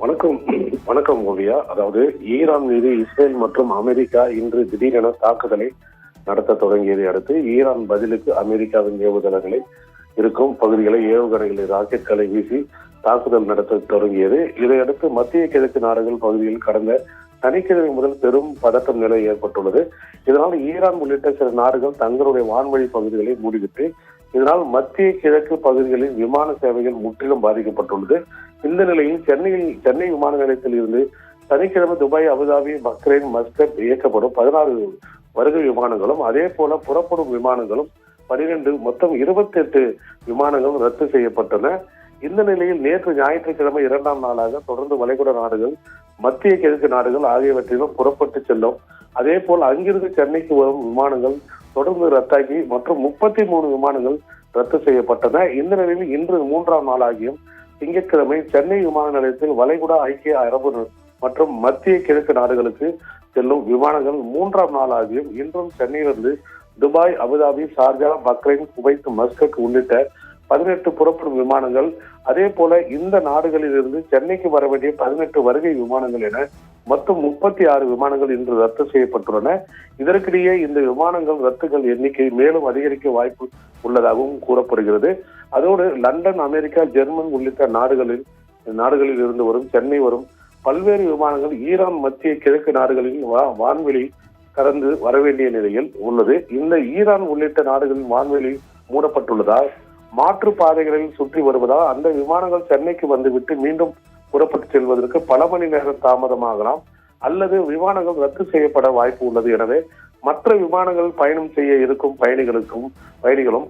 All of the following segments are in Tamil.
வணக்கம். வணக்கம் ஓவியா. அதாவது ஈரான் மீது இஸ்ரேல் மற்றும் அமெரிக்கா இன்று திடீரென தாக்குதலை நடத்த தொடங்கியதை அடுத்து ஈரான் பதிலுக்கு அமெரிக்காவின் ஏவுதளங்களை இருக்கும் பகுதிகளை ஏவுகணைகளை ராக்கெட்களை வீசி தாக்குதல் நடத்த தொடங்கியது. இதையடுத்து மத்திய கிழக்கு நாடுகள் பகுதியில் கடந்த சனிக்கிழமை முதல் பெரும் பதட்டம் நிலை ஏற்பட்டுள்ளது. இதனால் ஈரான் உள்ளிட்ட சில நாடுகள் தங்களுடைய வான்வழி பகுதிகளை மூடிவிட்டு இதனால் மத்திய கிழக்கு பகுதிகளில் விமான சேவைகள் முற்றிலும் பாதிக்கப்பட்டுள்ளது. இந்த நிலையில் சென்னை விமான நிலையத்தில் இருந்து சனிக்கிழமை துபாய், அபுதாபி, பக்ரைன், மஸ்கட் இயக்கப்படும் 16 வருகை விமானங்களும் அதே போல புறப்படும் விமானங்களும் 12 மொத்தம் 28 விமானங்களும் ரத்து செய்யப்பட்டன. இந்த நிலையில் நேற்று ஞாயிற்றுக்கிழமை 2ஆம் நாளாக தொடர்ந்து வளைகுடா நாடுகள், மத்திய கிழக்கு நாடுகள் ஆகியவற்றிலும் புறப்பட்டு செல்லும். அதே போல் அங்கிருந்து சென்னைக்கு வரும் விமானங்கள் தொடர்ந்து ரத்தாகி மற்றும் 33 விமானங்கள் ரத்து செய்யப்பட்டன. இந்த நிலையில் இன்று 3ஆம் நாளாகியும் திங்கட்கிழமை சென்னை விமான நிலையத்தில் வளைகுடா, ஐக்கிய அரபு மற்றும் மத்திய கிழக்கு நாடுகளுக்கு செல்லும் விமானங்கள் 3ஆம் நாளாகியும் இன்றும் சென்னையிலிருந்து Dubai, Abu Dhabi, Sharjah, Bahrain, Kuwait, Muscat உள்ளிட்ட 18 புறப்படும் விமானங்கள், அதே போல இந்த நாடுகளில் இருந்து சென்னைக்கு வர வேண்டிய 18 வருகை விமானங்கள் என மொத்தம் 36 விமானங்கள் இன்று ரத்து செய்யப்பட்டுள்ளன. இதற்கிடையே இந்த விமானங்கள் ரத்துகள் எண்ணிக்கை மேலும் அதிகரிக்க வாய்ப்பு உள்ளதாகவும் கூறப்படுகிறது. அதோடு லண்டன், அமெரிக்கா, ஜெர்மன் உள்ளிட்ட நாடுகளில் இருந்து வரும் சென்னை வரும் பல்வேறு விமானங்கள் ஈரான் மத்திய கிழக்கு நாடுகளில் வான்வெளி கடந்து வரவேண்டிய நிலையில் உள்ளது. இந்த ஈரான் உள்ளிட்ட நாடுகளின் வான்வெளி மூடப்பட்டுள்ளதால் மாற்று பாதைகளில் சுற்றி வருவதால் அந்த விமானங்கள் சென்னைக்கு வந்துவிட்டு மீண்டும் புறப்பட்டு செல்வதற்கு பல மணி நேரம் தாமதமாகலாம் அல்லது விமானங்கள் ரத்து செய்யப்பட வாய்ப்பு உள்ளது. எனவே மற்ற விமானங்கள் பயணம் செய்ய இருக்கும் பயணிகளும்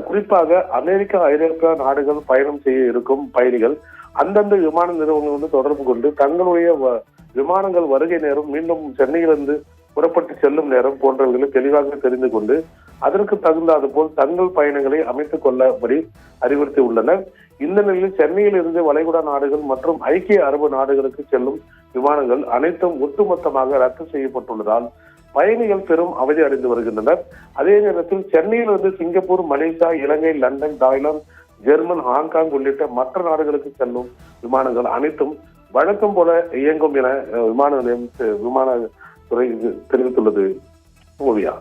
குறிப்பாக அமெரிக்கா, ஐரோப்பிய நாடுகள் பயணம் செய்ய இருக்கும் பயணிகள் அந்தந்த விமான நிறுவனங்கள் தொடர்பு கொண்டு தங்களுடைய விமானங்கள் வருகை நேரம், மீண்டும் சென்னையிலிருந்து புறப்பட்டு செல்லும் நேரம் போன்றவர்களை தெளிவாக தெரிந்து கொண்டு அதற்கு தகுந்தாது போல் தங்கள் பயணங்களை அமைத்துக் கொள்ளபடி அறிவுறுத்தி உள்ளனர். இந்த நிலையில் சென்னையில் இருந்து வளைகுடா நாடுகள் மற்றும் ஐக்கிய அரபு நாடுகளுக்கு செல்லும் விமானங்கள் அனைத்தும் ஒட்டுமொத்தமாக ரத்து செய்யப்பட்டுள்ளதால் பயணிகள் பெரும் அவதி அடைந்து வருகின்றனர். அதே நேரத்தில் சென்னையிலிருந்து சிங்கப்பூர், மலேசியா, இலங்கை, லண்டன், தாய்லாந்து, ஜெர்மன், ஹாங்காங் உள்ளிட்ட மற்ற நாடுகளுக்கு செல்லும் விமானங்கள் அனைத்தும் வழக்கம் போல இயங்கும் என விமான துறை தெரிவித்துள்ளது. ஓவியா.